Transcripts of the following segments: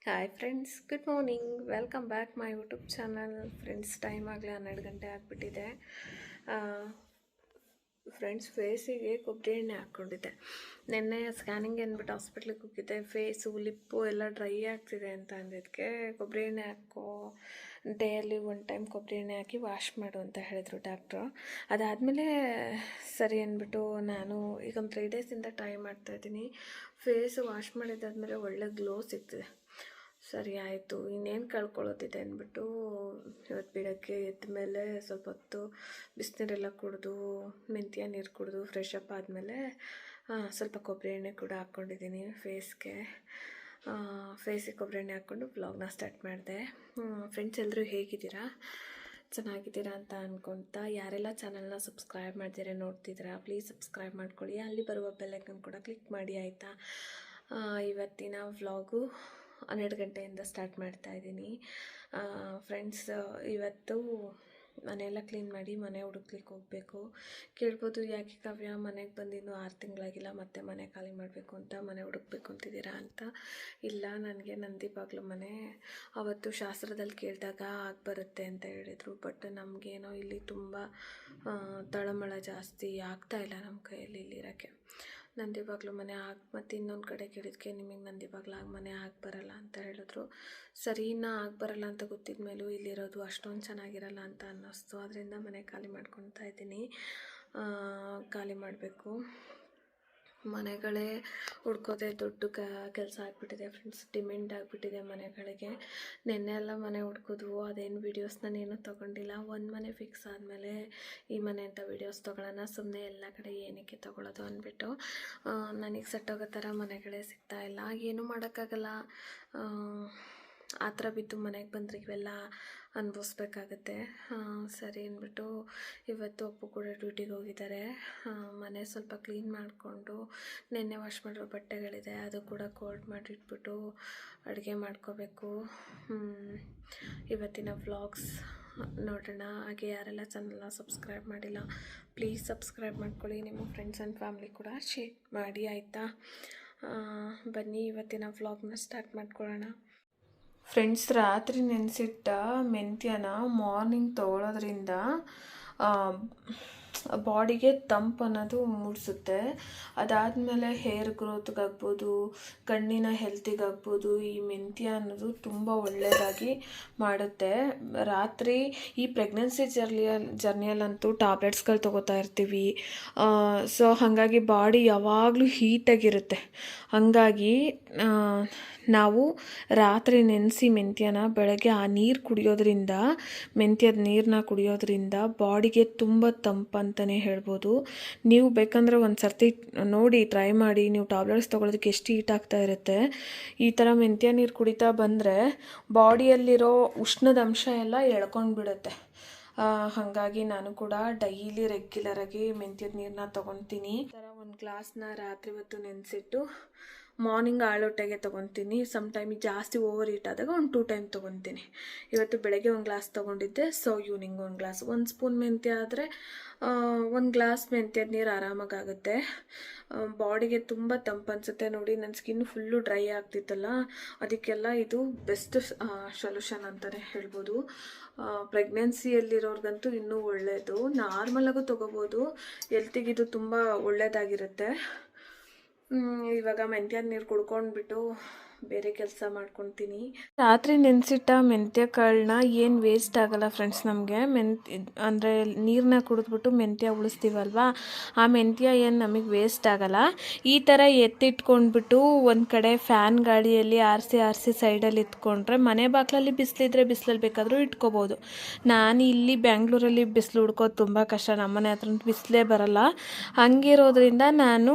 Hi friends, good morning. Welcome back my YouTube channel. Friends, time ಆಗಲೇ 12 ಗಂಟೆ ಆಗಿಬಿಟ್ಟಿದೆ. Friends, ಫೇಸಿಗೆ ಕೊಬ್ಬರಿ ಎಣ್ಣೆ ಹಾಕ್ಕೊಂಡಿದ್ದೆ. ನಿನ್ನೆ ಸ್ಕ್ಯಾನಿಂಗ್ ಅಂದ್ಬಿಟ್ಟು ಹಾಸ್ಪಿಟ್ಲಿಗೆ ಹೋಗಿದ್ದೆ. ಫೇಸು ಲಿಪ್ಪು ಎಲ್ಲ ಡ್ರೈ ಆಗ್ತಿದೆ ಅಂತ ಅಂದಿದ್ದಕ್ಕೆ ಕೊಬ್ಬರಿ ಎಣ್ಣೆ ಹಾಕೋ, ಡೇಯಲ್ಲಿ 1 ಟೈಮ್ ಕೊಬ್ಬರಿ ಎಣ್ಣೆ ಹಾಕಿ ವಾಶ್ ಮಾಡು ಅಂತ ಹೇಳಿದರು ಡಾಕ್ಟ್ರು. ಅದಾದಮೇಲೆ ಸರಿ ಅಂದ್ಬಿಟ್ಟು ನಾನು ಈಗ ಒಂದು 3 ಡೇಸಿಂದ ಟ್ರೈ ಮಾಡ್ತಾಯಿದ್ದೀನಿ. ಫೇಸು ವಾಶ್ ಮಾಡಿದ್ದಾದಮೇಲೆ ಒಳ್ಳೆ ಗ್ಲೋ ಸಿಗ್ತಿದೆ. ಸರಿ ಆಯಿತು, ಇನ್ನೇನು ಕಳ್ಕೊಳ್ಳೋದಿದೆ ಅಂದ್ಬಿಟ್ಟು ಇವತ್ತು ಬೆಳಗ್ಗೆ ಎದ್ದ ಮೇಲೆ ಸ್ವಲ್ಪ ಹೊತ್ತು ಬಿಸಿನೀರೆಲ್ಲ ಕುಡಿದು ಮೆಂತ್ಯ ನೀರು ಕುಡಿದು ಫ್ರೆಶ್ ಅಪ್ ಆದಮೇಲೆ ಸ್ವಲ್ಪ ಕೊಬ್ಬರಿ ಎಣ್ಣೆ ಕೂಡ ಹಾಕ್ಕೊಂಡಿದ್ದೀನಿ ಫೇಸಿಗೆ ಕೊಬ್ಬರಿ ಎಣ್ಣೆ ಹಾಕ್ಕೊಂಡು ಬ್ಲಾಗ್ನ ಸ್ಟಾರ್ಟ್ ಮಾಡಿದೆ. ಫ್ರೆಂಡ್ಸ್, ಎಲ್ಲರೂ ಹೇಗಿದ್ದೀರಾ? ಚೆನ್ನಾಗಿದ್ದೀರಾ ಅಂತ ಅಂದ್ಕೊತಾ, ಯಾರೆಲ್ಲ ಚಾನಲ್ನ ಸಬ್ಸ್ಕ್ರೈಬ್ ಮಾಡ್ತೀರಾ ನೋಡ್ತಿದ್ದೀರಾ, ಪ್ಲೀಸ್ ಸಬ್ಸ್ಕ್ರೈಬ್ ಮಾಡ್ಕೊಳ್ಳಿ. ಅಲ್ಲಿ ಬರುವ ಬೆಲ್ಲೈಕನ್ ಕೂಡ ಕ್ಲಿಕ್ ಮಾಡಿ, ಆಯಿತಾ? ಇವತ್ತಿನ ವ್ಲಾಗು 12 ಗಂಟೆಯಿಂದ ಸ್ಟಾರ್ಟ್ ಮಾಡ್ತಾಯಿದ್ದೀನಿ. ಫ್ರೆಂಡ್ಸ್, ಇವತ್ತು ಮನೆಯೆಲ್ಲ ಕ್ಲೀನ್ ಮಾಡಿ ಮನೆ ಹುಡುಕ್ಲಿಕ್ಕೆ ಹೋಗಬೇಕು. ಕೇಳ್ಬೋದು, ಯಾಕೆ ಕಾವ್ಯ ಮನೆಗೆ ಬಂದಿದ್ದು 6 ತಿಂಗಳಾಗಿಲ್ಲ, ಮತ್ತೆ ಮನೆ ಖಾಲಿ ಮಾಡಬೇಕು ಅಂತ, ಮನೆ ಹುಡುಕ್ಬೇಕು ಅಂತಿದ್ದೀರಾ ಅಂತ. ಇಲ್ಲ, ನನಗೆ ನಂದಿ ಬಾಗಿಲು ಮನೆ ಅವತ್ತು ಶಾಸ್ತ್ರದಲ್ಲಿ ಕೇಳಿದಾಗ ಬರುತ್ತೆ ಅಂತ ಹೇಳಿದರು. ಬಟ್ ನಮಗೇನೋ ಇಲ್ಲಿ ತುಂಬ ತಳಮಳ ಜಾಸ್ತಿ ಆಗ್ತಾಯಿಲ್ಲ ನಮ್ಮ ಕೈಯಲ್ಲಿ ಇಲ್ಲಿರೋಕ್ಕೆ. ನಂದಿ ಬಾಗಿಲು ಮನೆ ಮತ್ತು ಇನ್ನೊಂದು ಕಡೆ ಕೇಳಿದ್ಕೆ ನಿಮಗೆ ನಂದಿ ಬಾಗಿಲು ಮನೆ ಬರಲ್ಲ ಅಂತ ಹೇಳಿದ್ರು. ಸರಿ, ಇನ್ನೂ ಬರಲ್ಲ ಅಂತ ಗೊತ್ತಿದ ಮೇಲೂ ಇಲ್ಲಿರೋದು ಅಷ್ಟೊಂದು ಚೆನ್ನಾಗಿರಲ್ಲ ಅಂತ ಅನ್ನಿಸ್ತು. ಅದರಿಂದ ಮನೆ ಖಾಲಿ ಮಾಡ್ಕೊತಾ ಇದ್ದೀನಿ. ಖಾಲಿ ಮಾಡಬೇಕು. ಮನೆಗಳೇ ಹುಡ್ಕೋದೆ ದೊಡ್ಡ ಕೆಲಸ ಆಗಿಬಿಟ್ಟಿದೆ ಫ್ರೆಂಡ್ಸ್. ಡಿಮ್ಯಾಂಡ್ ಆಗಿಬಿಟ್ಟಿದೆ ಮನೆಗಳಿಗೆ. ನೆನ್ನೆ ಎಲ್ಲ ಮನೆ ಹುಡ್ಕೋದು, ಅದೇನು ವೀಡಿಯೋಸ್ ನಾನೇನು ತೊಗೊಂಡಿಲ್ಲ. ಒಂದು ಮನೆ ಫಿಕ್ಸ್ ಆದಮೇಲೆ ಈ ಮನೆ ಅಂತ ವೀಡಿಯೋಸ್ ತೊಗೊಳ್ಳೋಣ, ಸುಮ್ಮನೆ ಎಲ್ಲ ಕಡೆ ಏನಕ್ಕೆ ತೊಗೊಳ್ಳೋದು ಅಂದ್ಬಿಟ್ಟು ನನಗೆ ಸೆಟ್ ಆಗೋ ಥರ ಮನೆಗಳೇ ಸಿಗ್ತಾಯಿಲ್ಲ. ಏನೂ ಮಾಡೋಕ್ಕಾಗಲ್ಲ. ಆ ಥರ ಬಿದ್ದು ಮನೆಗೆ ಬಂದರೆ ಇವೆಲ್ಲ ಅನುಭವಿಸ್ಬೇಕಾಗತ್ತೆ. ಸರಿ ಅಂದ್ಬಿಟ್ಟು ಇವತ್ತು ಅಪ್ಪು ಕೂಡ ಡ್ಯೂಟಿಗೆ ಹೋಗಿದ್ದಾರೆ. ಮನೆ ಸ್ವಲ್ಪ ಕ್ಲೀನ್ ಮಾಡಿಕೊಂಡು ನೆನ್ನೆ ವಾಶ್ ಮಾಡಿರೋ ಬಟ್ಟೆಗಳಿದೆ, ಅದು ಕೂಡ ಕೋಲ್ಡ್ ಮಾಡಿಟ್ಬಿಟ್ಟು ಅಡುಗೆ ಮಾಡ್ಕೋಬೇಕು. ಇವತ್ತಿನ ವ್ಲಾಗ್ಸ್ ನೋಡೋಣ. ಹಾಗೆ ಯಾರೆಲ್ಲ ಚಾನಲ್ನ ಸಬ್ಸ್ಕ್ರೈಬ್ ಮಾಡಿಲ್ಲ, ಪ್ಲೀಸ್ ಸಬ್ಸ್ಕ್ರೈಬ್ ಮಾಡ್ಕೊಳ್ಳಿ. ನಿಮ್ಮ ಫ್ರೆಂಡ್ಸ್ ಆ್ಯಂಡ್ ಫ್ಯಾಮ್ಲಿ ಕೂಡ ಶೇರ್ ಮಾಡಿ, ಆಯಿತಾ? ಬನ್ನಿ ಇವತ್ತಿನ ವ್ಲಾಗ್ನ ಸ್ಟಾರ್ಟ್ ಮಾಡ್ಕೊಳ್ಳೋಣ. ಫ್ರೆಂಡ್ಸ್, ರಾತ್ರಿ ನೆನೆಸಿಟ್ಟ ಮೆಂತ್ಯನ ಮಾರ್ನಿಂಗ್ ತೊಗೊಳೋದ್ರಿಂದ ಬಾಡಿಗೆ ತಂಪು ಅನ್ನೋದು ಮೂಡಿಸುತ್ತೆ. ಅದಾದಮೇಲೆ ಹೇರ್ ಗ್ರೋತ್ಗಾಗ್ಬೋದು, ಕಣ್ಣಿನ ಹೆಲ್ತಿಗಾಗ್ಬೋದು ಈ ಮೆಂತ್ಯ ಅನ್ನೋದು ತುಂಬ ಒಳ್ಳೆಯದಾಗಿ ಮಾಡುತ್ತೆ. ರಾತ್ರಿ ಈ ಪ್ರೆಗ್ನೆನ್ಸಿ ಜರ್ನಿಯಲ್ಲಂತೂ ಟ್ಯಾಬ್ಲೆಟ್ಸ್ಗಳು ತೊಗೋತಾ ಇರ್ತೀವಿ. ಸೊ ಹಾಗಾಗಿ ಬಾಡಿ ಯಾವಾಗಲೂ ಹೀಟಾಗಿರುತ್ತೆ. ಹಾಗಾಗಿ ನಾವು ರಾತ್ರಿ ನೆನೆಸಿ ಮೆಂತ್ಯನ ಬೆಳಗ್ಗೆ ಆ ನೀರು ಕುಡಿಯೋದ್ರಿಂದ, ಮೆಂತ್ಯದ ನೀರನ್ನ ಕುಡಿಯೋದ್ರಿಂದ ಬಾಡಿಗೆ ತುಂಬ ತಂಪಂತಲೇ ಹೇಳ್ಬೋದು. ನೀವು ಬೇಕಂದ್ರೆ ಒಂದು ಸರ್ತಿ ನೋಡಿ, ಟ್ರೈ ಮಾಡಿ. ನೀವು ಟ್ಯಾಬ್ಲೆಟ್ಸ್ ತೊಗೊಳೋದಕ್ಕೆ ಎಷ್ಟು ಹೀಟ್ ಆಗ್ತಾ ಇರುತ್ತೆ. ಈ ಥರ ಮೆಂತ್ಯ ನೀರು ಕುಡಿತಾ ಬಂದರೆ ಬಾಡಿಯಲ್ಲಿರೋ ಉಷ್ಣದ ಅಂಶ ಎಲ್ಲ ಎಳ್ಕೊಂಡು ಬಿಡುತ್ತೆ. ಹಾಗಾಗಿ ನಾನು ಕೂಡ ಡೈಲಿ ರೆಗ್ಯುಲರಾಗಿ ಮೆಂತ್ಯದ ನೀರನ್ನ ತೊಗೊತೀನಿ. ಈ ಥರ ಒಂದು ಗ್ಲಾಸ್ನ ರಾತ್ರಿ ಹೊತ್ತು ನೆನೆಸಿಟ್ಟು ಮಾರ್ನಿಂಗ್ ಆಳೊಟ್ಟೆಗೆ ತೊಗೊತೀನಿ. ಸಮ್ ಟೈಮ್ ಜಾಸ್ತಿ ಓವರ್ ಹೀಟ್ ಆದಾಗ ಒಂದು 2 ಟೈಮ್ ತೊಗೊತೀನಿ. ಇವತ್ತು ಬೆಳಗ್ಗೆ 1 ಗ್ಲಾಸ್ ತೊಗೊಂಡಿದ್ದೆ, ಸೊ ಈವ್ನಿಂಗ್ 1 ಗ್ಲಾಸ್. 1 ಸ್ಪೂನ್ ಮೆಂತ್ಯ ಆದರೆ 1 ಗ್ಲಾಸ್ ಮೆಂತ್ಯದ ನೀರು ಆರಾಮಾಗುತ್ತೆ. ಬಾಡಿಗೆ ತುಂಬ ತಂಪು ಅನಿಸುತ್ತೆ. ನೋಡಿ, ನನ್ನ ಸ್ಕಿನ್ ಫುಲ್ಲು ಡ್ರೈ ಆಗ್ತಿತ್ತಲ್ಲ, ಅದಕ್ಕೆಲ್ಲ ಇದು ಬೆಸ್ಟ್ ಸೊಲ್ಯೂಷನ್ ಅಂತಲೇ ಹೇಳ್ಬೋದು. ಪ್ರೆಗ್ನೆನ್ಸಿಯಲ್ಲಿರೋರ್ಗಂತೂ ಇನ್ನೂ ಒಳ್ಳೆಯದು. ನಾರ್ಮಲಾಗೂ ತೊಗೋಬೋದು. ಹೆಲ್ತಿಗೆ ಇದು ತುಂಬ ಒಳ್ಳೆಯದಾಗಿರುತ್ತೆ. ಇವಾಗ ಮೆಂತ್ಯದ ನೀರು ಕುಡ್ಕೊಂಡ್ಬಿಟ್ಟು ಬೇರೆ ಕೆಲಸ ಮಾಡ್ಕೊತೀನಿ. ರಾತ್ರಿ ನೆನೆಸಿಟ್ಟ ಮೆಂತ್ಯ ಕಾಳನ್ನ ಏನು ವೇಸ್ಟ್ ಆಗಲ್ಲ ಫ್ರೆಂಡ್ಸ್. ನಮಗೆ ಅಂದರೆ ನೀರನ್ನ ಕುಡಿದ್ಬಿಟ್ಟು ಮೆಂತ್ಯ ಉಳಿಸ್ತೀವಲ್ವ, ಆ ಮೆಂತ್ಯ ಏನು ನಮಗೆ ವೇಸ್ಟ್ ಆಗಲ್ಲ. ಈ ಥರ ಎತ್ತಿಟ್ಕೊಂಡ್ಬಿಟ್ಟು ಒಂದು ಕಡೆ ಫ್ಯಾನ್ ಗಾಳಿಯಲ್ಲಿ ಆರಿಸಿ ಸೈಡಲ್ಲಿ ಇಟ್ಕೊಂಡ್ರೆ, ಮನೆ ಬಾಗಿಲಲ್ಲಿ ಬಿಸಿಲಿದ್ರೆ ಬಿಸಿಲಲ್ಲಿ ಬೇಕಾದರೂ ಇಟ್ಕೋಬೋದು. ನಾನು ಇಲ್ಲಿ ಬ್ಯಾಂಗ್ಳೂರಲ್ಲಿ ಬಿಸಿಲು ಹುಡ್ಕೋದು ತುಂಬ ಕಷ್ಟ. ನಮ್ಮನೆ ಹತ್ರ ಬಿಸಿಲೇ ಬರಲ್ಲ. ಹಂಗಿರೋದ್ರಿಂದ ನಾನು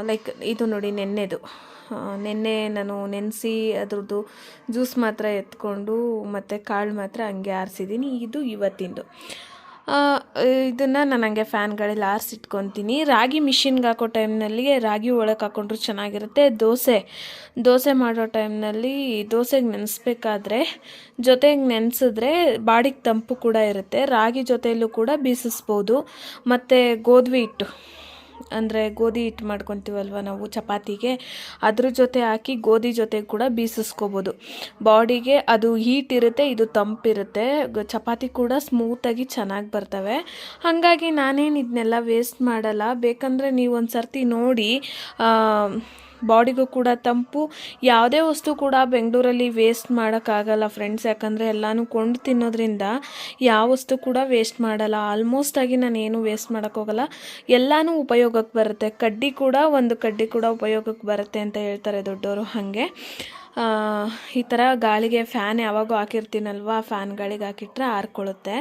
ಲೈಕ್ ಇದು ನೋಡಿ, ನೆನ್ನೆ ನಾನು ನೆನೆಸಿ ಅದ್ರದ್ದು ಜ್ಯೂಸ್ ಮಾತ್ರ ಎತ್ಕೊಂಡು ಮತ್ತು ಕಾಳು ಮಾತ್ರ ಹಂಗೆ ಆರಿಸಿದ್ದೀನಿ. ಇದು ಇವತ್ತಿಂದು. ಇದನ್ನು ನಾನು ಹಂಗೆ ಫ್ಯಾನ್ಗಳಲ್ಲಿ ಆರಿಸಿಟ್ಕೊತೀನಿ. ರಾಗಿ ಮಿಷಿನ್ಗೆ ಹಾಕೋ ಟೈಮ್ನಲ್ಲಿ ರಾಗಿ ಒಳಗೆ ಹಾಕ್ಕೊಂಡ್ರು ಚೆನ್ನಾಗಿರುತ್ತೆ. ದೋಸೆ ಮಾಡೋ ಟೈಮ್ನಲ್ಲಿ ದೋಸೆಗೆ ನೆನೆಸ್ಬೇಕಾದ್ರೆ ಜೊತೆಗೆ ನೆನೆಸಿದ್ರೆ ಬಾಡಿಗೆ ತಂಪು ಕೂಡ ಇರುತ್ತೆ. ರಾಗಿ ಜೊತೆಯಲ್ಲೂ ಕೂಡ ಬೀಸಿಸ್ಬೋದು. ಮತ್ತು ಗೋಧಿ ಅಂದರೆ ಗೋಧಿ ಹಿಟ್ಟು ಮಾಡ್ಕೊತೀವಲ್ವ ನಾವು ಚಪಾತಿಗೆ, ಅದ್ರ ಜೊತೆ ಹಾಕಿ ಗೋಧಿ ಜೊತೆ ಕೂಡ ಬೀಸಿಸ್ಕೋಬೋದು. ಬಾಡಿಗೆ ಅದು ಹೀಟ್ ಇರುತ್ತೆ, ಇದು ತಂಪಿರುತ್ತೆ, ಚಪಾತಿ ಕೂಡ ಸ್ಮೂತಾಗಿ ಚೆನ್ನಾಗಿ ಬರ್ತವೆ. ಹಾಗಾಗಿ ನಾನೇನು ಇದನ್ನೆಲ್ಲ ವೇಸ್ಟ್ ಮಾಡಲ್ಲ. ಬೇಕಂದರೆ ನೀವು ಒಂದು ಸರ್ತಿ ನೋಡಿ, ಬಾಡಿಗೂ ಕೂಡ ತಂಪು. ಯಾವುದೇ ವಸ್ತು ಕೂಡ ಬೆಂಗಳೂರಲ್ಲಿ ವೇಸ್ಟ್ ಮಾಡೋಕ್ಕಾಗಲ್ಲ ಫ್ರೆಂಡ್ಸ್, ಯಾಕಂದರೆ ಎಲ್ಲನೂ ಕೊಂಡು ತಿನ್ನೋದ್ರಿಂದ ಯಾವ ವಸ್ತು ಕೂಡ ವೇಸ್ಟ್ ಮಾಡಲ್ಲ. ಆಲ್ಮೋಸ್ಟಾಗಿ ನಾನು ಏನು ವೇಸ್ಟ್ ಮಾಡೋಕ್ಕೋಗಲ್ಲ, ಎಲ್ಲನೂ ಉಪಯೋಗಕ್ಕೆ ಬರುತ್ತೆ. ಒಂದು ಕಡ್ಡಿ ಕೂಡ ಉಪಯೋಗಕ್ಕೆ ಬರುತ್ತೆ ಅಂತ ಹೇಳ್ತಾರೆ ದೊಡ್ಡವರು. ಹಾಗೆ ಈ ಥರ ಗಾಳಿಗೆ ಫ್ಯಾನ್ ಯಾವಾಗೂ ಹಾಕಿರ್ತೀನಲ್ವ, ಫ್ಯಾನ್ ಗಾಳಿಗೆ ಹಾಕಿಟ್ರೆ ಆರ್ಕೊಳ್ಳುತ್ತೆ.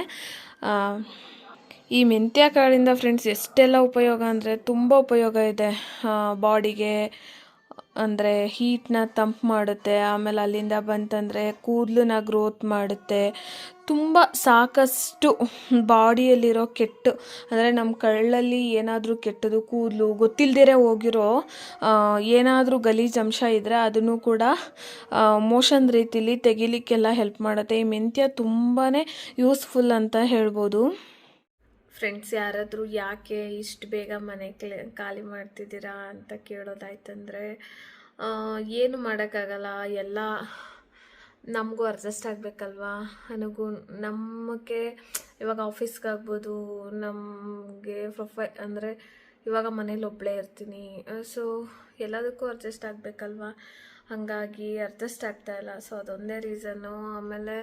ಈ ಮೆಂತ್ಯ ಕಾಳಿಂದ ಫ್ರೆಂಡ್ಸ್ ಎಷ್ಟೆಲ್ಲ ಉಪಯೋಗ ಅಂದರೆ ತುಂಬ ಉಪಯೋಗ ಇದೆ. ಬಾಡಿಗೆ ಅಂದರೆ ಹೀಟ್ನ ತಂಪು ಮಾಡುತ್ತೆ, ಆಮೇಲೆ ಅಲ್ಲಿಂದ ಬಂತಂದರೆ ಕೂದಲನ್ನ ಗ್ರೋತ್ ಮಾಡುತ್ತೆ. ತುಂಬ ಸಾಕಷ್ಟು ಬಾಡಿಯಲ್ಲಿರೋ ಅಂದರೆ ನಮ್ಮ ಕಳ್ಳಲ್ಲಿ ಏನಾದರೂ ಕೆಟ್ಟದು ಕೂದಲು ಗೊತ್ತಿಲ್ಲದೇ ಹೋಗಿರೋ ಏನಾದರೂ ಗಲೀಜು ಅಂಶ ಇದ್ದರೆ ಅದನ್ನು ಕೂಡ ಮೋಷನ್ ರೀತಿಲಿ ತೆಗಿಲಿಕ್ಕೆಲ್ಲ ಹೆಲ್ಪ್ ಮಾಡುತ್ತೆ. ಈ ಮೆಂತ್ಯ ತುಂಬಾ ಯೂಸ್ಫುಲ್ ಅಂತ ಹೇಳ್ಬೋದು. ಫ್ರೆಂಡ್ಸ್, ಯಾರಾದರೂ ಯಾಕೆ ಇಷ್ಟು ಬೇಗ ಮನೆ ಖಾಲಿ ಮಾಡ್ತಿದ್ದೀರಾ ಅಂತ ಕೇಳೋದಾಯ್ತಂದರೆ, ಏನು ಮಾಡೋಕ್ಕಾಗಲ್ಲ, ಎಲ್ಲ ನಮಗೂ ಅಡ್ಜಸ್ಟ್ ಆಗಬೇಕಲ್ವಾ. ನಮಗೆ ಇವಾಗ ಆಫೀಸ್ಗಾಗ್ಬೋದು, ನಮಗೆ ಅಂದರೆ ಇವಾಗ ಮನೇಲಿ ಒಬ್ಬಳೇ ಇರ್ತೀನಿ, ಸೊ ಎಲ್ಲದಕ್ಕೂ ಅಡ್ಜಸ್ಟ್ ಆಗಬೇಕಲ್ವಾ. ಹಾಗಾಗಿ ಅಡ್ಜಸ್ಟ್ ಆಗ್ತಾಯಿಲ್ಲ. ಸೊ ಅದೊಂದೇ ರೀಸನ್ನು. ಆಮೇಲೆ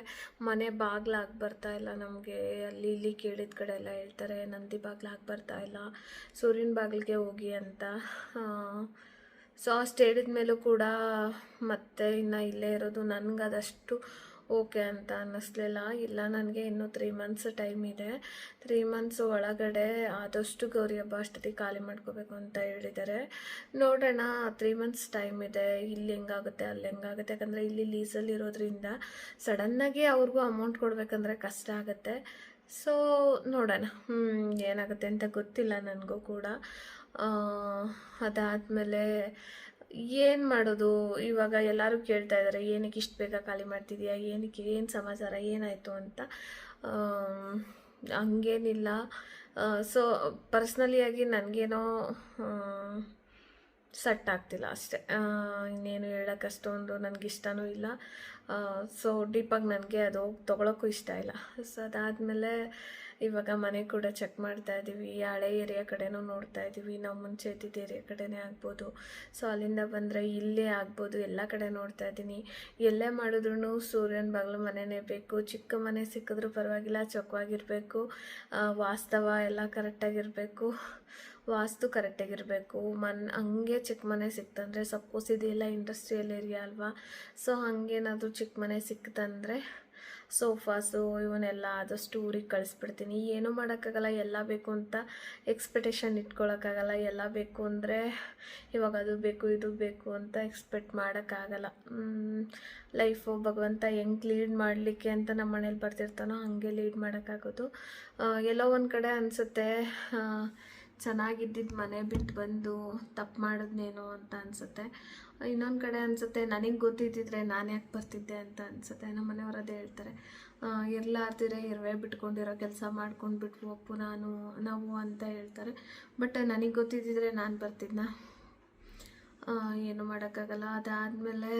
ಮನೆ ಬಾಗಿಲು ಆಗಿ ಬರ್ತಾಯಿಲ್ಲ ನಮಗೆ. ಅಲ್ಲಿ ಇಲ್ಲಿ ಕೇಳಿದ ಕಡೆ ಎಲ್ಲ ಹೇಳ್ತಾರೆ ನಂದಿ ಬಾಗಿಲು ಆಗಿ ಬರ್ತಾಯಿಲ್ಲ, ಸೂರ್ಯನ ಬಾಗಿಲಿಗೆ ಹೋಗಿ ಅಂತ. ಸೊ ಅಷ್ಟು ಹೇಳಿದ ಮೇಲೂ ಕೂಡ ಮತ್ತೆ ಇನ್ನು ಇಲ್ಲೇ ಇರೋದು ನನಗೆ ಅದಷ್ಟು ಓಕೆ ಅಂತ ಅನ್ನಿಸ್ಲಿಲ್ಲ. ಇಲ್ಲ, ನನಗೆ ಇನ್ನೂ 3 ಮಂತ್ಸ್ ಟೈಮ್ ಇದೆ. 3 ಮಂತ್ಸ್ ಒಳಗಡೆ ಆದಷ್ಟು ಗೌರಿ ಹಬ್ಬ ಅಷ್ಟೊತ್ತಿಗೆ ಖಾಲಿ ಮಾಡ್ಕೋಬೇಕು ಅಂತ ಹೇಳಿದ್ದಾರೆ. ನೋಡೋಣ, 3 ಮಂತ್ಸ್ ಟೈಮ್ ಇದೆ. ಇಲ್ಲಿ ಹೆಂಗಾಗುತ್ತೆ ಅಲ್ಲಿ ಹೆಂಗಾಗುತ್ತೆ, ಯಾಕಂದರೆ ಇಲ್ಲಿ ಲೀಸಲ್ಲಿ ಇರೋದ್ರಿಂದ ಸಡನ್ನಾಗಿ ಅವ್ರಿಗೂ ಅಮೌಂಟ್ ಕೊಡಬೇಕಂದ್ರೆ ಕಷ್ಟ ಆಗುತ್ತೆ. ಸೊ ನೋಡೋಣ ಏನಾಗುತ್ತೆ ಅಂತ ಗೊತ್ತಿಲ್ಲ ನನಗೂ ಕೂಡ. ಅದಾದಮೇಲೆ ಏನು ಮಾಡೋದು ಇವಾಗ, ಎಲ್ಲರೂ ಕೇಳ್ತಾ ಇದ್ದಾರೆ ಏನಕ್ಕೆ ಇಷ್ಟು ಬೇಗ ಖಾಲಿ ಮಾಡ್ತಿದ್ಯಾ, ಏನು ಸಮಾಚಾರ, ಏನಾಯಿತು ಅಂತ. ಹಂಗೇನಿಲ್ಲ. ಸೊ ಪರ್ಸ್ನಲಿಯಾಗಿ ನನಗೇನೋ ಸೆಟ್ ಆಗ್ತಿಲ್ಲ ಅಷ್ಟೆ. ಇನ್ನೇನು ಹೇಳೋಕ್ಕೆ ಅಷ್ಟೊಂದು ನನಗಿಷ್ಟನೂ ಇಲ್ಲ. ಸೊ ಡೀಪಾಗಿ ನನಗೆ ಅದು ತೊಗೊಳಕ್ಕೂ ಇಷ್ಟ ಇಲ್ಲ. ಸೊ ಅದಾದಮೇಲೆ ಇವಾಗ ಮನೆ ಕೂಡ ಚೆಕ್ ಮಾಡ್ತಾ ಇದ್ದೀವಿ. ಹಳೆ ಏರಿಯಾ ಕಡೆನೂ ನೋಡ್ತಾ ಇದ್ದೀವಿ. ನಾವು ಮುಂಚೆ ಇದ್ದಿದ್ದ ಏರಿಯಾ ಕಡೆನೇ ಆಗ್ಬೋದು, ಸೊ ಅಲ್ಲಿಂದ ಬಂದರೆ ಇಲ್ಲೇ ಆಗ್ಬೋದು. ಎಲ್ಲ ಕಡೆ ನೋಡ್ತಾ ಇದ್ದೀನಿ. ಎಲ್ಲೇ ಮಾಡಿದ್ರೂ ಸೂರ್ಯನ ಬಾಗಿಲು ಮನೆಯೇ ಬೇಕು. ಚಿಕ್ಕ ಮನೆ ಸಿಕ್ಕಿದ್ರೂ ಪರವಾಗಿಲ್ಲ, ಚೊಕ್ಕವಾಗಿರಬೇಕು. ವಾಸ್ತವ ಎಲ್ಲ ಕರೆಕ್ಟಾಗಿರಬೇಕು, ವಾಸ್ತು ಕರೆಕ್ಟಾಗಿರಬೇಕು. ಹಂಗೆ ಚಿಕ್ಕ ಮನೆ ಸಿಕ್ತಂದರೆ, ಸಪೋಸ್ ಇದೆಲ್ಲ ಇಂಡಸ್ಟ್ರಿಯಲ್ ಏರಿಯಾ ಅಲ್ವಾ, ಸೊ ಹಂಗೇನಾದರೂ ಚಿಕ್ಕ ಮನೆ ಸಿಕ್ತಂದರೆ ಸೋಫಾಸು ಇವನ್ನೆಲ್ಲ ಆದಷ್ಟು ಊರಿಗೆ ಕಳಿಸ್ಬಿಡ್ತೀನಿ. ಏನೂ ಮಾಡೋಕ್ಕಾಗಲ್ಲ, ಎಲ್ಲ ಬೇಕು ಅಂತ ಎಕ್ಸ್ಪೆಕ್ಟೇಷನ್ ಇಟ್ಕೊಳ್ಳೋಕ್ಕಾಗಲ್ಲ. ಎಲ್ಲ ಬೇಕು ಅಂದರೆ ಇವಾಗ ಅದು ಬೇಕು ಇದು ಬೇಕು ಅಂತ ಎಕ್ಸ್ಪೆಕ್ಟ್ ಮಾಡೋಕ್ಕಾಗಲ್ಲ. ಲೈಫು ಭಗವಂತ ಹೆಂಗೆ ಲೀಡ್ ಮಾಡಲಿಕ್ಕೆ ಅಂತ ನಮ್ಮ ಮನೇಲಿ ಬರ್ತಿರ್ತಾನೋ ಹಾಗೆ ಲೀಡ್ ಮಾಡೋಕ್ಕಾಗೋದು. ಎಲ್ಲೋ ಒಂದು ಕಡೆ ಅನಿಸುತ್ತೆ ಚೆನ್ನಾಗಿದ್ದಿದ್ದು ಮನೆ ಬಿಟ್ಟು ಬಂದು ತಪ್ಪು ಮಾಡಿದ್ನೇನೋ ಅಂತ ಅನಿಸುತ್ತೆ. ಇನ್ನೊಂದು ಕಡೆ ಅನಿಸುತ್ತೆ ನನಗೆ ಗೊತ್ತಿದ್ದಿದ್ರೆ ನಾನು ಯಾಕೆ ಬರ್ತಿದ್ದೆ ಅಂತ ಅನಿಸುತ್ತೆ. ನಮ್ಮ ಮನೆಯವರು ಅದೇ ಹೇಳ್ತಾರೆ, ಇರಲಾರ್ದಿರೆ ಇರುವೆ ಬಿಟ್ಕೊಂಡಿರೋ ಕೆಲಸ ಮಾಡ್ಕೊಂಡು ಬಿಟ್ವು ಅಪ್ಪು ನಾವು ಅಂತ ಹೇಳ್ತಾರೆ. ಬಟ್ ನನಗೆ ಗೊತ್ತಿದ್ದಿದ್ರೆ ನಾನು ಬರ್ತಿದ್ನ, ಏನು ಮಾಡೋಕ್ಕಾಗಲ್ಲ. ಅದಾದಮೇಲೆ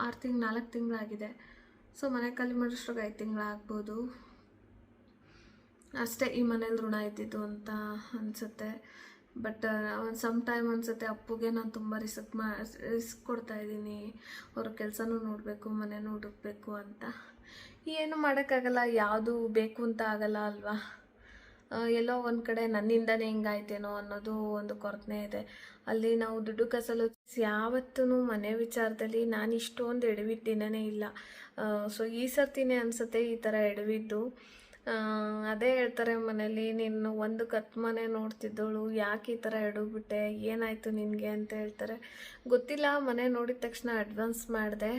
4 ತಿಂಗಳಾಗಿದೆ. ಸೊ ಮನೆ ಖಾಲಿ ಮಾಡೋಷ್ಟ್ರಾಗ 5 ತಿಂಗಳಾಗ್ಬೋದು ಅಷ್ಟೇ. ಈ ಮನೇಲಿ ಋಣ ಇದ್ದಿದ್ದು ಅಂತ ಅನಿಸುತ್ತೆ. ಬಟ್ ಒಂದು ಸಮ್ ಟೈಮ್ ಅನಿಸುತ್ತೆ ಅಪ್ಪುಗೆ ನಾನು ತುಂಬ ರಿಸ್ಕ್ ಕೊಡ್ತಾಯಿದ್ದೀನಿ, ಅವ್ರ ಕೆಲಸನೂ ನೋಡಬೇಕು, ಮನೆನೂ ಹುಡುಕಬೇಕು ಅಂತ. ಏನು ಮಾಡೋಕ್ಕಾಗಲ್ಲ, ಯಾವುದು ಬೇಕು ಅಂತ ಆಗಲ್ಲ ಅಲ್ವಾ. ಎಲ್ಲೋ ಒಂದು ಕಡೆ ನನ್ನಿಂದನೇ ಹಿಂಗಾಯ್ತೇನೋ ಅನ್ನೋದು ಒಂದು ಕೊರತೆ ಇದೆ. ಅಲ್ಲಿ ನಾವು ದುಡ್ಡು ಕಸಲು ಯಾವತ್ತೂ ಮನೆ ವಿಚಾರದಲ್ಲಿ ನಾನು ಇಷ್ಟೊಂದು ಎಡವಿದ್ದಿನೇ ಇಲ್ಲ. ಸೊ ಈ ಸರ್ತಿನೇ ಅನಿಸುತ್ತೆ ಈ ಥರ ಎಡವಿದ್ದು. ಅದೇ ಹೇಳ್ತಾರೆ ಮನೇಲಿ, ನೀನು ಒಂದು ಕತ್ ಮನೆ ನೋಡ್ತಿದ್ದೋಳು ಯಾಕೆ ಈ ಥರ ಎಡವಿಬಿಟ್ಟೆ, ಏನಾಯಿತು ನಿನಗೆ ಅಂತ ಹೇಳ್ತಾರೆ. ಗೊತ್ತಿಲ್ಲ, ಮನೆ ನೋಡಿದ ತಕ್ಷಣ ಅಡ್ವಾನ್ಸ್ ಮಾಡಿದೆ.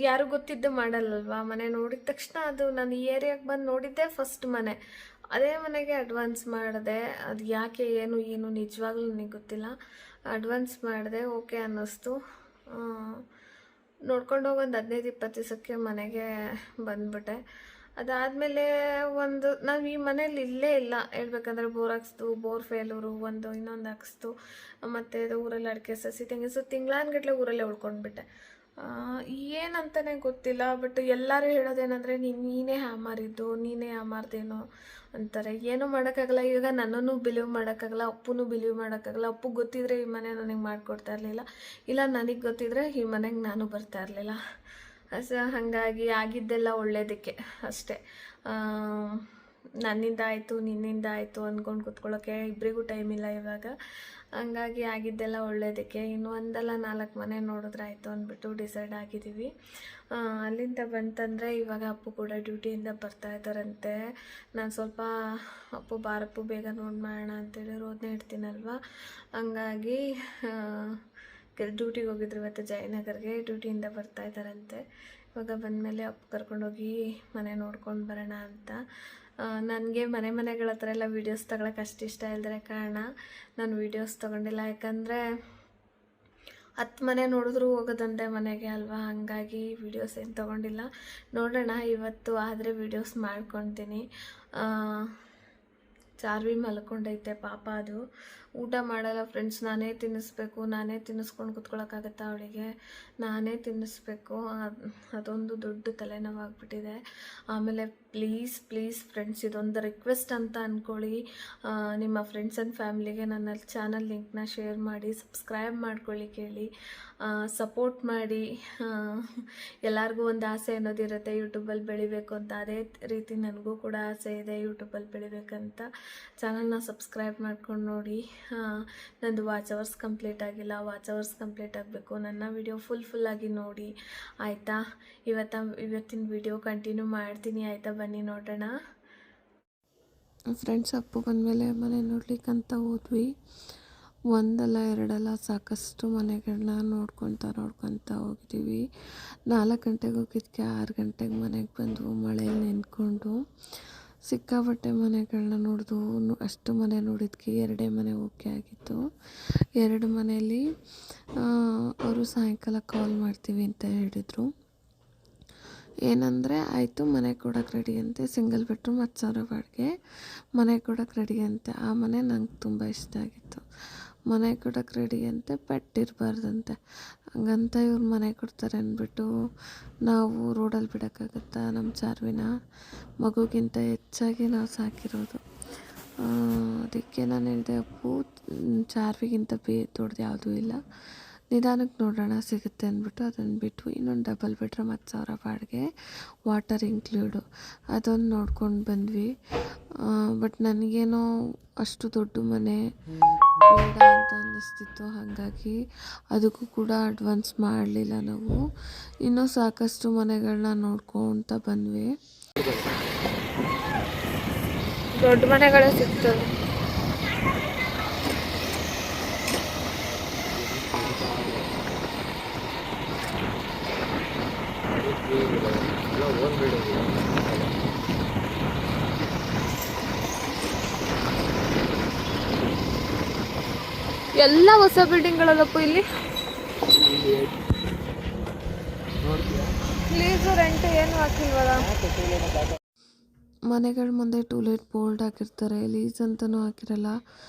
ಯಾರು ಗೊತ್ತಿದ್ದು ಮಾಡಲ್ಲಲ್ವ. ಮನೆ ನೋಡಿದ ತಕ್ಷಣ ಅದು ನಾನು ಈ ಏರಿಯಾಗೆ ಬಂದು ನೋಡಿದ್ದೆ ಫಸ್ಟ್ ಮನೆ, ಅದೇ ಮನೆಗೆ ಅಡ್ವಾನ್ಸ್ ಮಾಡಿದೆ. ಅದು ಯಾಕೆ ಏನು ನಿಜವಾಗ್ಲೂ ನನಗೆ ಗೊತ್ತಿಲ್ಲ. ಅಡ್ವಾನ್ಸ್ ಮಾಡಿದೆ, ಓಕೆ ಅನ್ನಿಸ್ತು. ನೋಡ್ಕೊಂಡು ಹೋಗಿ ಒಂದು 15-20 ದಿವಸಕ್ಕೆ ಮನೆಗೆ ಬಂದುಬಿಟ್ಟೆ. ಅದಾದಮೇಲೆ ನಾವು ಈ ಮನೇಲಿ ಇಲ್ಲೇ ಇಲ್ಲ ಹೇಳ್ಬೇಕಂದ್ರೆ ಬೋರ್ ಹಾಕ್ಸ್ತು, ಬೋರ್ ಫೇಲೂರು, ಇನ್ನೊಂದು ಹಾಕ್ಸ್ತು, ಮತ್ತು ಅದು ಊರಲ್ಲಿ ಅಡಿಕೆ ಸಸಿ ತೆಂಗಿನ ತಿಂಗಳಾನ್ಗಟ್ಲೆ ಊರಲ್ಲೇ ಉಳ್ಕೊಂಡ್ಬಿಟ್ಟೆ. ಏನಂತಲೇ ಗೊತ್ತಿಲ್ಲ. ಬಟ್ ಎಲ್ಲರೂ ಹೇಳೋದೇನೆಂದರೆ ನೀನೇ ಹ್ಯಾಮಾರಿದ್ದು, ನೀನೇ ಹ್ಯಾಮಾರ್ದೇನೋ ಅಂತಾರೆ. ಏನೂ ಮಾಡೋಕ್ಕಾಗಲ್ಲ. ಈಗ ನನ್ನನ್ನು ಬಿಲೀವ್ ಮಾಡೋಕ್ಕಾಗಲ್ಲ, ಅಪ್ಪನೂ ಬಿಲೀವ್ ಮಾಡೋಕ್ಕಾಗಲ್ಲ. ಅಪ್ಪಗೆ ಗೊತ್ತಿದ್ರೆ ಈ ಮನೆ ನನಗೆ ಮಾಡಿಕೊಡ್ತಾ ಇರಲಿಲ್ಲ, ಇಲ್ಲ ನನಗೆ ಗೊತ್ತಿದ್ರೆ ಈ ಮನೆಗೆ ನಾನು ಬರ್ತಾ ಇರಲಿಲ್ಲ. ಹಾಗಾಗಿ ಆಗಿದ್ದೆಲ್ಲ ಒಳ್ಳೆಯದಕ್ಕೆ ಅಷ್ಟೇ. ನನ್ನಿಂದ ಆಯಿತು, ನಿನ್ನಿಂದ ಆಯಿತು ಅಂದ್ಕೊಂಡು ಕೂತ್ಕೊಳ್ಳೋಕ್ಕೆ ಇಬ್ಬರಿಗೂ ಟೈಮ್ ಇಲ್ಲ ಇವಾಗ. ಹಂಗಾಗಿ ಆಗಿದ್ದೆಲ್ಲ ಒಳ್ಳೆಯದಕ್ಕೆ. ಇನ್ನು ಒಂದಲ್ಲ 4 ಮನೆ ನೋಡಿದ್ರಾಯ್ತು ಅಂದ್ಬಿಟ್ಟು ಡಿಸೈಡ್ ಆಗಿದ್ದೀವಿ. ಅಲ್ಲಿಂದ ಬಂತಂದರೆ ಇವಾಗ ಅಪ್ಪು ಕೂಡ ಡ್ಯೂಟಿಯಿಂದ ಬರ್ತಾ ಇದ್ದಾರಂತೆ. ನಾನು ಸ್ವಲ್ಪ ಅಪ್ಪು ಬಾರಪ್ಪು ಬೇಗ ನೋಡಿ ಮಾಡೋಣ ಅಂತೇಳಿ ರೋದನೆ ಇಡ್ತೀನಲ್ವ, ಹಂಗಾಗಿ ಡ್ಯೂಟಿಗೆ ಹೋಗಿದ್ರು ಇವತ್ತು ಜಯನಗರ್ಗೆ. ಡ್ಯೂಟಿಯಿಂದ ಬರ್ತಾ ಇದ್ದಾರಂತೆ. ಇವಾಗ ಬಂದಮೇಲೆ ಅಪ್ಪು ಕರ್ಕೊಂಡೋಗಿ ಮನೆ ನೋಡ್ಕೊಂಡು ಬರೋಣ ಅಂತ. ನನಗೆ ಮನೆಗಳ ಹತ್ರ ಎಲ್ಲ ವೀಡಿಯೋಸ್ ತಗೊಳಕ್ಕೆ ಅಷ್ಟು ಇಷ್ಟ ಇಲ್ಲದ್ರೆ ಕಾರಣ ನಾನು ವೀಡಿಯೋಸ್ ತೊಗೊಂಡಿಲ್ಲ. ಯಾಕಂದರೆ 10 ಮನೆ ನೋಡಿದ್ರೂ ಹೋಗೋದಂತೆ ಮನೆಗೆ ಅಲ್ವಾ, ಹಂಗಾಗಿ ವೀಡಿಯೋಸ್ ಏನು ತೊಗೊಂಡಿಲ್ಲ. ನೋಡೋಣ ಇವತ್ತು ಆದರೆ ವೀಡಿಯೋಸ್ ಮಾಡ್ಕೊತೀನಿ. ಚಾರ್ವಿ ಮಲ್ಕೊಂಡೈತೆ ಪಾಪ, ಅದು ಊಟ ಮಾಡಲ್ಲ ಫ್ರೆಂಡ್ಸ್. ನಾನೇ ತಿನ್ನಿಸ್ಬೇಕು, ನಾನೇ ತಿನ್ನಿಸ್ಕೊಂಡು ಕುತ್ಕೊಳ್ಳೋಕ್ಕಾಗತ್ತಾ ಅವಳಿಗೆ, ನಾನೇ ತಿನ್ನಿಸ್ಬೇಕು. ಅದೊಂದು ದೊಡ್ಡ ತಲೆನೋವಾಗ್ಬಿಟ್ಟಿದೆ. ಆಮೇಲೆ ಪ್ಲೀಸ್ ಫ್ರೆಂಡ್ಸ್, ಇದೊಂದು ರಿಕ್ವೆಸ್ಟ್ ಅಂತ ಅಂದ್ಕೊಳ್ಳಿ. ನಿಮ್ಮ ಫ್ರೆಂಡ್ಸ್ ಆ್ಯಂಡ್ ಫ್ಯಾಮ್ಲಿಗೆ ನನ್ನ ಚಾನಲ್ ಲಿಂಕ್ನ ಶೇರ್ ಮಾಡಿ, ಸಬ್ಸ್ಕ್ರೈಬ್ ಮಾಡ್ಕೊಳ್ಳಿ ಕೇಳಿ, ಸಪೋರ್ಟ್ ಮಾಡಿ. ಎಲ್ಲರಿಗೂ ಒಂದು ಆಸೆ ಅನ್ನೋದಿರುತ್ತೆ ಯೂಟ್ಯೂಬಲ್ಲಿ ಬೆಳಿಬೇಕು ಅಂತ. ಅದೇ ರೀತಿ ನನಗೂ ಕೂಡ ಆಸೆ ಇದೆ ಯೂಟ್ಯೂಬಲ್ಲಿ ಬೆಳಿಬೇಕಂತ. ಚಾನಲ್ನ ಸಬ್ಸ್ಕ್ರೈಬ್ ಮಾಡ್ಕೊಂಡು ನೋಡಿ. ನಂದು ವಾಚ್ ಅವರ್ಸ್ ಕಂಪ್ಲೀಟ್ ಆಗಿಲ್ಲ, ವಾಚ್ ಅವರ್ಸ್ ಕಂಪ್ಲೀಟ್ ಆಗಬೇಕು. ನನ್ನ ವಿಡಿಯೋ ಫುಲ್ಲಾಗಿ ನೋಡಿ ಆಯಿತಾ. ಇವತ್ತಿನ ವಿಡಿಯೋ ಕಂಟಿನ್ಯೂ ಮಾಡ್ತೀನಿ ಆಯಿತಾ. ಬನ್ನಿ ನೋಡೋಣ. ಫ್ರೆಂಡ್ಸ್, ಅಪ್ಪು ಬಂದಮೇಲೆ ಮನೆ ನೋಡ್ಲಿಕ್ಕಂತ ಹೋದ್ವಿ. ಒಂದಲ್ಲ ಎರಡಲ್ಲ ಸಾಕಷ್ಟು ಮನೆಗಳನ್ನ ನೋಡ್ಕೊತಾ ಹೋಗಿದ್ದೀವಿ. 4 ಗಂಟೆಗೆ ಹೋಗಿದ್ದಕ್ಕೆ 6 ಗಂಟೆಗೆ ಮನೆಗೆ ಬಂದು ಮಳೆಯಲ್ಲಿ ನೆನ್ಕೊಂಡು ಸಿಕ್ಕಾಪಟ್ಟೆ ಮನೆಗಳನ್ನ ನೋಡಿದ್ವು. ಅಷ್ಟು ಮನೆ ನೋಡಿದ್ದಕ್ಕೆ 2 ಮನೆ ಓಕೆ ಆಗಿತ್ತು. 2 ಮನೆಯಲ್ಲಿ ಅವರು ಸಾಯಂಕಾಲ ಕಾಲ್ ಮಾಡ್ತೀವಿ ಅಂತ ಹೇಳಿದರು. ಏನಂದರೆ ಆಯಿತು ಮನೆ ಕೊಡೋಕೆ ರೆಡಿ ಅಂತೆ, ಸಿಂಗಲ್ ಬೆಡ್ರೂಮ್ 10,000 ಬಾಡಿಗೆ ಮನೆ ಕೊಡೋಕೆ ರೆಡಿ ಅಂತೆ. ಆ ಮನೆ ನಂಗೆ ತುಂಬ ಇಷ್ಟ ಆಗಿತ್ತು. ಮನೆ ಕೊಡೋಕೆ ರೆಡಿ ಅಂತೆ, ಪೆಟ್ ಇರಬಾರ್ದಂತೆ. ಹಂಗಂತ ಇವ್ರು ಮನೆ ಕೊಡ್ತಾರೆ ಅಂದ್ಬಿಟ್ಟು ನಾವು ರೋಡಲ್ಲಿ ಬಿಡೋಕ್ಕಾಗತ್ತಾ ನಮ್ಮ ಚಾರ್ವಿನ? ಮಗುಗಿಂತ ಹೆಚ್ಚಾಗಿ ನಾವು ಸಾಕಿರೋದು. ಅದಕ್ಕೆ ನಾನು ಹೇಳಿದೆ, ಅಪ್ಪು ಚಾರ್ವಿಗಿಂತ ದೊಡ್ಡದು ಯಾವುದೂ ಇಲ್ಲ, ನಿಧಾನಕ್ಕೆ ನೋಡೋಣ ಸಿಗುತ್ತೆ ಅಂದ್ಬಿಟ್ಟು ಅದನ್ನು ಬಿಟ್ಟು ಇನ್ನೊಂದು ಡಬಲ್ ಬೆಡ್ರೂಮ್ 10,000 ಬಾಡಿಗೆ, ವಾಟರ್ ಇನ್ಕ್ಲೂಡು, ಅದೊಂದು ನೋಡ್ಕೊಂಡು ಬಂದ್ವಿ. ಬಟ್ ನನಗೇನೋ ಅಷ್ಟು ದೊಡ್ಡ ಮನೆ ಬೇಡ ಅಂತ ಅನ್ನಿಸ್ತಿತ್ತು. ಹಾಗಾಗಿ ಅದಕ್ಕೂ ಕೂಡ ಅಡ್ವಾನ್ಸ್ ಮಾಡಲಿಲ್ಲ ನಾವು. ಇನ್ನೂ ಸಾಕಷ್ಟು ಮನೆಗಳನ್ನ ನೋಡ್ಕೊತ ಬಂದ್ವಿ. ದೊಡ್ಡ ಮನೆಗಳೇ ಸಿಗ್ತವೆ. ಎಲ್ಲ ಹೊಸ ಬಿಲ್ಡಿಂಗ್ಗಳಲ್ಲಪ್ಪ ಇಲ್ಲಿ. ಪ್ಲೀಸ್ ರೆಂಟ್ ಏನು ಹಾಕಿಲ್ವಲ್ಲ. ಮನೆಗಳ ಮುಂದೆ ಟೂಲೆಟ್ ಬೋರ್ಡ್ ಹಾಕಿರ್ತಾರೆ. ಲೀಸ್ ಅಂತಲೂ ಹಾಕಿರಲ್ಲ,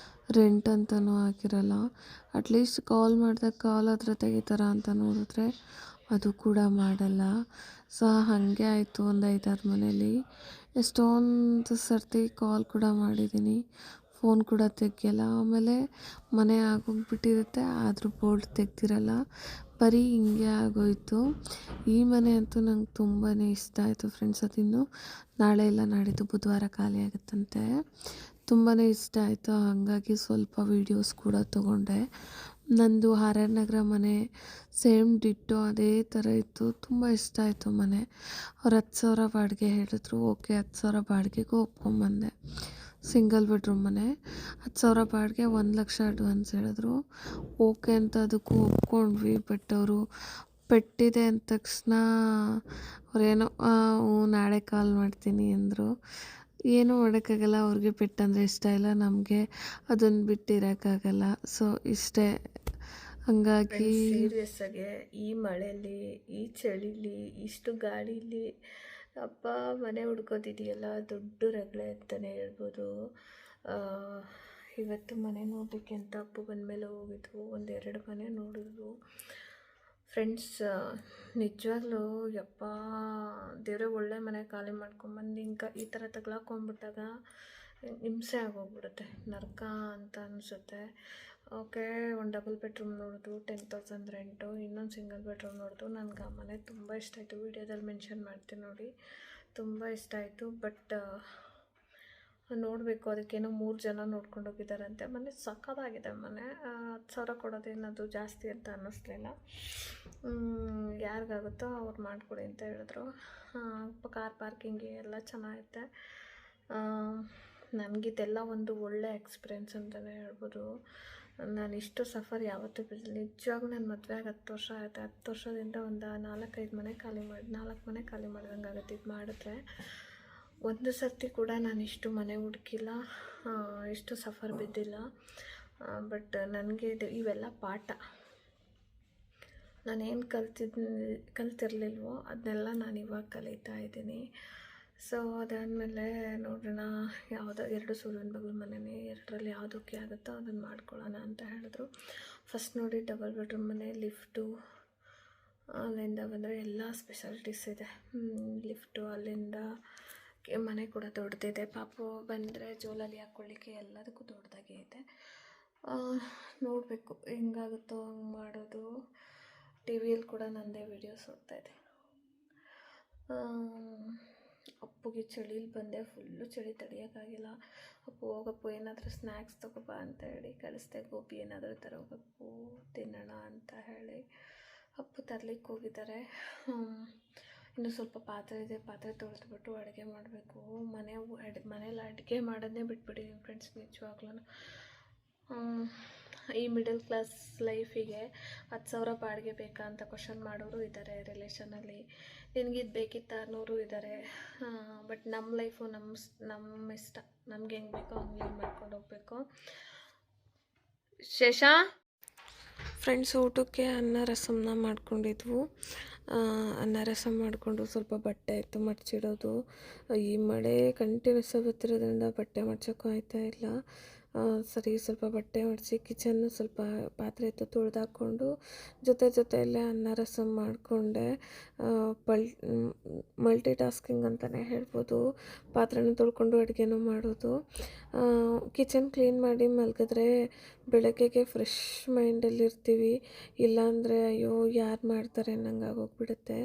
ರೆಂಟ್ ಅಂತಲೂ ಹಾಕಿರಲ್ಲ. ಅಟ್ಲೀಸ್ಟ್ ಕಾಲ್ ಮಾಡಿದಾಗ ಕಾಲ್ ಹತ್ರ ತೆಗಿತಾರ ಅಂತ ನೋಡಿದ್ರೆ ಅದು ಕೂಡ ಮಾಡಲ್ಲ. ಸೊ ಹಾಗೆ ಆಯಿತು ಒಂದು 5-6 ಮನೇಲಿ. ಎಷ್ಟೊಂದು ಸರ್ತಿ ಕಾಲ್ ಕೂಡ ಮಾಡಿದ್ದೀನಿ, ಫೋನ್ ಕೂಡ ತೆಗಿಯಲ್ಲ. ಆಮೇಲೆ ಮನೆ ಆಗೋಗ್ಬಿಟ್ಟಿರುತ್ತೆ, ಆದರೂ ಬೋಲ್ಡ್ ತೆಗ್ದಿರಲ್ಲ. ಬರೀ ಹಿಂಗೆ ಆಗೋಯಿತು. ಈ ಮನೆ ಅಂತೂ ನಂಗೆ ತುಂಬಾ ಇಷ್ಟ ಆಯಿತು ಫ್ರೆಂಡ್ಸ್. ಅದಿನ್ನು ನಾಳೆ ಇಲ್ಲ ನಾಡಿದ್ದು ಬುಧವಾರ ಖಾಲಿ ಆಗುತ್ತಂತೆ. ತುಂಬಾ ಇಷ್ಟ ಆಯಿತು. ಹಾಗಾಗಿ ಸ್ವಲ್ಪ ವೀಡಿಯೋಸ್ ಕೂಡ ತೊಗೊಂಡೆ. ನಂದು ಆರ್.ಆರ್. ನಗರ ಮನೆ ಸೇಮ್ ಡಿಟ್ಟೋ ಅದೇ ಥರ ಇತ್ತು. ತುಂಬ ಇಷ್ಟ ಆಯಿತು ಮನೆ. ಅವ್ರು 10,000 ಬಾಡಿಗೆ ಹೇಳಿದ್ರು. ಓಕೆ 10,000 ಬಾಡಿಗೆಗೂ ಒಪ್ಕೊಂಬಂದೆ. ಸಿಂಗಲ್ ಬೆಡ್ರೂಮ್ ಮನೆ, 10,000 ಬಾಡಿಗೆ, 1,00,000 ಅಡ್ವಾನ್ಸ್ ಹೇಳಿದ್ರು. ಓಕೆ ಅಂತ ಅದಕ್ಕೂ ಒಪ್ಕೊಂಡ್ವಿ. ಬಟ್ ಅವರು ಪೆಟ್ಟಿದೆ ಅಂದ ತಕ್ಷಣ ಅವರೇನೋ ನಾಳೆ ಕಾಲ್ ಮಾಡ್ತೀನಿ ಅಂದರು. ಏನೂ ಮಾಡೋಕ್ಕಾಗಲ್ಲ, ಅವ್ರಿಗೆ ಪೆಟ್ಟಂದರೆ ಇಷ್ಟ ಇಲ್ಲ, ನಮಗೆ ಅದನ್ನು ಬಿಟ್ಟಿರೋಕ್ಕಾಗಲ್ಲ. ಸೊ ಇಷ್ಟೇ. ಹಂಗಾಗಿ ಸೀರಿಯಸ್ಸಾಗೆ ಈ ಮಳೆಯಲ್ಲಿ, ಈ ಚಳಿಲಿ, ಇಷ್ಟು ಗಾಡೀಲಿ ಅಪ್ಪ ಮನೆ ಹುಡ್ಕೋದಿದೆಯಲ್ಲ ದೊಡ್ಡ ರಗಳೆ ಅಂತಲೇ ಹೇಳ್ಬೋದು. ಆ, ಇವತ್ತು ಮನೆ ನೋಡಲಿಕ್ಕೆ ಅಂತ ಅಪ್ಪು ಬಂದಮೇಲೆ ಹೋಗಿದ್ವು. ಒಂದೆರಡು ಮನೆ ನೋಡಿದ್ವು ಫ್ರೆಂಡ್ಸ್. ನಿಜವಾಗ್ಲೂ ಯಪ್ಪ ದೇವ್ರೆ, ಒಳ್ಳೆ ಮನೆ ಖಾಲಿ ಮಾಡ್ಕೊಂಬಂದು ಹಿಂಗೆ ಈ ಥರ ತಗ್ಲಾಕೊಂಬಿಟ್ಟಾಗ ಹಿಂಸೆ ಆಗೋಗ್ಬಿಡುತ್ತೆ, ನರಕ ಅಂತ ಅನಿಸುತ್ತೆ. ಓಕೆ, ಒಂದು ಡಬಲ್ ಬೆಡ್ರೂಮ್ ನೋಡಿದ್ವು, 10,000 ರೆಂಟು. ಇನ್ನೊಂದು ಸಿಂಗಲ್ ಬೆಡ್ರೂಮ್ ನೋಡಿದ್ವು. ನನಗೆ ಆ ಮನೆ ತುಂಬ ಇಷ್ಟ ಆಯಿತು. ವೀಡಿಯೋದಲ್ಲಿ ಮೆನ್ಷನ್ ಮಾಡ್ತೀನಿ ನೋಡಿ, ತುಂಬ ಇಷ್ಟ ಆಯಿತು. ಬಟ್ ನೋಡಬೇಕು, ಅದಕ್ಕೇನೋ 3 ಜನ ನೋಡ್ಕೊಂಡು ಹೋಗಿದ್ದಾರಂತೆ. ಮನೆ ಸಕ್ಕತ್ತಾಗಿದೆ ಮನೆ. 10,000 ಕೊಡೋದೇನದು ಜಾಸ್ತಿ ಅಂತ ಅನ್ನಿಸ್ಲಿಲ್ಲ. ಯಾರಿಗಾಗುತ್ತೋ ಅವ್ರು ಮಾಡಿಕೊಡಿ ಅಂತ ಹೇಳಿದ್ರು. ಕಾರ್ ಪಾರ್ಕಿಂಗ್ ಎಲ್ಲ ಚೆನ್ನಾಗೈತೆ. ನನಗಿದೆಲ್ಲ ಒಂದು ಒಳ್ಳೆ ಎಕ್ಸ್ಪೀರಿಯೆನ್ಸ್ ಅಂತಲೇ ಹೇಳ್ಬೋದು. ನಾನು ಇಷ್ಟು ಸಫರ್ ಯಾವತ್ತೂ ಬಿಡಲಿಲ್ಲ. ನಿಜವಾಗ್ಲೂ ನನ್ನ ಮದುವೆ ಆಗಿ 10 ವರ್ಷ ಆಯಿತು. 10 ವರ್ಷದಿಂದ ಒಂದು 4-5 ಮನೆ ಖಾಲಿ ಮಾಡಿ 4 ಮನೆ ಖಾಲಿ ಮಾಡಿದಂಗೆ ಆಗುತ್ತೆ. ಇದು ಮಾಡಿದ್ರೆ ಒಂದು ಸರ್ತಿ ಕೂಡ ನಾನು ಇಷ್ಟು ಮನೆ ಹುಡುಕಿಲ್ಲ, ಇಷ್ಟು ಸಫರ್ ಬಿದ್ದಿಲ್ಲ. ಬಟ್ ನನಗೆ ಇವೆಲ್ಲ ಪಾಠ. ನಾನೇನು ಕಲ್ತಿರ್ಲಿಲ್ವೋ ಅದನ್ನೆಲ್ಲ ನಾನು ಇವಾಗ ಕಲಿತಾ ಇದ್ದೀನಿ. ಸೊ ಅದಾದಮೇಲೆ ನೋಡೋಣ, ಯಾವುದೋ 2 ಸೂರ್ಯನ ಬಗಲು ಮನೆಯೇ, 2ರಲ್ಲಿ ಯಾವುದಕ್ಕೆ ಆಗುತ್ತೋ ಅದನ್ನು ಮಾಡ್ಕೊಳ್ಳೋಣ ಅಂತ ಹೇಳಿದ್ರು. ಫಸ್ಟ್ ನೋಡಿ, ಡಬಲ್ ಬೆಡ್ರೂಮ್ ಮನೆ, ಲಿಫ್ಟು, ಅಲ್ಲಿಂದ ಬಂದರೆ ಎಲ್ಲ ಸ್ಪೆಷಾಲಿಟೀಸ್ ಇದೆ. ಲಿಫ್ಟು, ಅಲ್ಲಿಂದ ಮನೆ ಕೂಡ ದೊಡ್ಡದಿದೆ. ಪಾಪು ಬಂದರೆ ಜೋಲಲ್ಲಿ ಹಾಕ್ಕೊಳ್ಳಿಕ್ಕೆ ಎಲ್ಲದಕ್ಕೂ ದೊಡ್ಡದಾಗೆ ಇದೆ. ನೋಡಬೇಕು ಹೆಂಗಾಗುತ್ತೋ ಹಂಗೆ ಮಾಡೋದು. ಟಿ ವಿಯಲ್ಲಿ ಕೂಡ ನನ್ನದೇ ವೀಡಿಯೋಸ್ ಹೋಗ್ತಾಯಿದೆ. ಅಪ್ಪುಗೆ ಚಳಿಲಿ ಬಂದೆ, ಫುಲ್ಲು ಚಳಿ ತಡೆಯೋಕ್ಕಾಗಿಲ್ಲ. ಅಪ್ಪು ಹೋಗಪ್ಪು ಏನಾದರೂ ಸ್ನ್ಯಾಕ್ಸ್ ತೊಗೊಬಾ ಅಂತ ಹೇಳಿ ಕಳಿಸ್ದೆ. ಗೋಬಿ ಏನಾದರೂ ತರೋಗಪ್ಪು ತಿನ್ನೋಣ ಅಂತ ಹೇಳಿ ಅಪ್ಪು ತರಲಿಕ್ಕೆ ಹೋಗಿದ್ದಾರೆ. ಇನ್ನೂ ಸ್ವಲ್ಪ ಪಾತ್ರೆ ಇದೆ, ಪಾತ್ರೆ ತೊಳೆದ್ಬಿಟ್ಟು ಅಡುಗೆ ಮಾಡಬೇಕು. ಮನೇಲಿ ಅಡುಗೆ ಮಾಡೋದನ್ನೇ ಬಿಟ್ಬಿಟ್ಟಿದ್ದೀನಿ ಫ್ರೆಂಡ್ಸ್. ನಿಜವಾಗ್ಲೂ ಈ ಮಿಡಲ್ ಕ್ಲಾಸ್ ಲೈಫಿಗೆ 10,000 ಬಾಡಿಗೆ ಬೇಕಾ ಅಂತ ಕ್ವಶನ್ ಮಾಡೋರು ಇದ್ದಾರೆ ರಿಲೇಷನಲ್ಲಿ. ನಿನಗಿದು ಬೇಕಿತ್ತ ಅನ್ನೋರು ಇದ್ದಾರೆ. ಬಟ್ ನಮ್ಮ ಲೈಫು ನಮ್ಮ ಇಷ್ಟ, ನಮ್ಗೆ ಹೆಂಗೆ ಬೇಕೋ ಹಂಗೆ ಲೀವ್ ಮಾಡ್ಕೊಂಡು ಹೋಗಬೇಕು. ಶೇಷಾ ಫ್ರೆಂಡ್ಸ್, ಊಟಕ್ಕೆ ಅನ್ನ ರಸಮ್ನ ಮಾಡ್ಕೊಂಡಿದ್ವು. ಅನ್ನ ರಸಮ್ ಮಾಡಿಕೊಂಡು ಸ್ವಲ್ಪ ಬಟ್ಟೆ ಇತ್ತು ಮಡ್ಚಿಡೋದು. ಈ ಮಳೆ ಕಂಟಿನ್ಯೂಸ್ ಬರ್ತಿರೋದ್ರಿಂದ ಬಟ್ಟೆ ಮಡ್ಚೋಕ್ಕೂ ಆಯ್ತಾ ಇಲ್ಲ. ಸರಿ, ಸ್ವಲ್ಪ ಬಟ್ಟೆ ಮಡಿಸಿ ಕಿಚನ್ನು ಸ್ವಲ್ಪ ಪಾತ್ರೆ ಇತ್ತು ತೊಳೆದಾಕ್ಕೊಂಡು ಜೊತೆಯಲ್ಲೇ ಅನ್ನ ರಸಮ್ ಮಾಡಿಕೊಂಡೆ. ಮಲ್ಟಿ ಟಾಸ್ಕಿಂಗ್ ಅಂತಲೇ ಹೇಳ್ಬೋದು. ಪಾತ್ರೆನೂ ತೊಳ್ಕೊಂಡು ಅಡುಗೆನೂ ಮಾಡೋದು. ಕಿಚನ್ ಕ್ಲೀನ್ ಮಾಡಿ ಮಲಗಿದ್ರೆ ಬೆಳಗ್ಗೆಗೆ ಫ್ರೆಶ್ ಮೈಂಡಲ್ಲಿರ್ತೀವಿ. ಇಲ್ಲಾಂದರೆ ಅಯ್ಯೋ ಯಾರು ಮಾಡ್ತಾರೆ ಅನ್ನಂಗೆ ಆಗೋಗ್ಬಿಡುತ್ತೆ.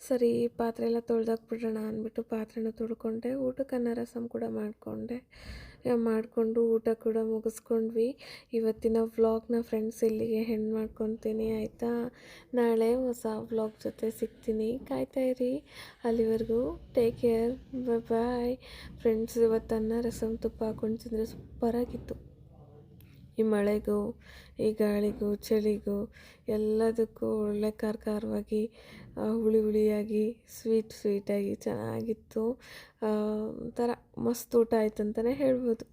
ಸರಿ, ಪಾತ್ರೆ ಎಲ್ಲ ತೊಳೆದಾಕ್ಬಿಡೋಣ ಅಂದ್ಬಿಟ್ಟು ಪಾತ್ರೆನೂ ತೊಳ್ಕೊಂಡೆ. ಊಟಕ್ಕೆ ಅನ್ನ ರಸಮ್ ಕೂಡ ಮಾಡಿಕೊಂಡು ಊಟ ಕೂಡ ಮುಗಿಸ್ಕೊಂಡ್ವಿ. ಇವತ್ತಿನ ವ್ಲಾಗ್ನ ಫ್ರೆಂಡ್ಸ್ ಇಲ್ಲಿಗೆ ಹೆಣ್ಣು ಮಾಡ್ಕೊತೀನಿ, ಆಯಿತಾ? ನಾಳೆ ಹೊಸ ವ್ಲಾಗ್ ಜೊತೆ ಸಿಗ್ತೀನಿ, ಕಾಯ್ತಾ ಇರಿ. ಅಲ್ಲಿವರೆಗೂ ಟೇಕ್ ಕೇರ್, ಬಾಯ್ ಫ್ರೆಂಡ್ಸ್. ಇವತ್ತು ಅನ್ನ ರಸಮ್ ತುಪ್ಪ ಹಾಕೊಂಡು ತಿಂದರೆ ಸೂಪರಾಗಿತ್ತು. ಈ ಮಳೆಗೂ ಈ ಗಾಳಿಗೂ ಚಳಿಗೂ ಎಲ್ಲದಕ್ಕೂ ಒಳ್ಳೆ ಖಾರವಾಗಿ ಹುಳಿಯಾಗಿ ಸ್ವೀಟಾಗಿ ಚೆನ್ನಾಗಿತ್ತು. ಒಂಥರ ಮಸ್ತ್ ಊಟ ಆಯ್ತು ಅಂತಲೇ ಹೇಳ್ಬೋದು.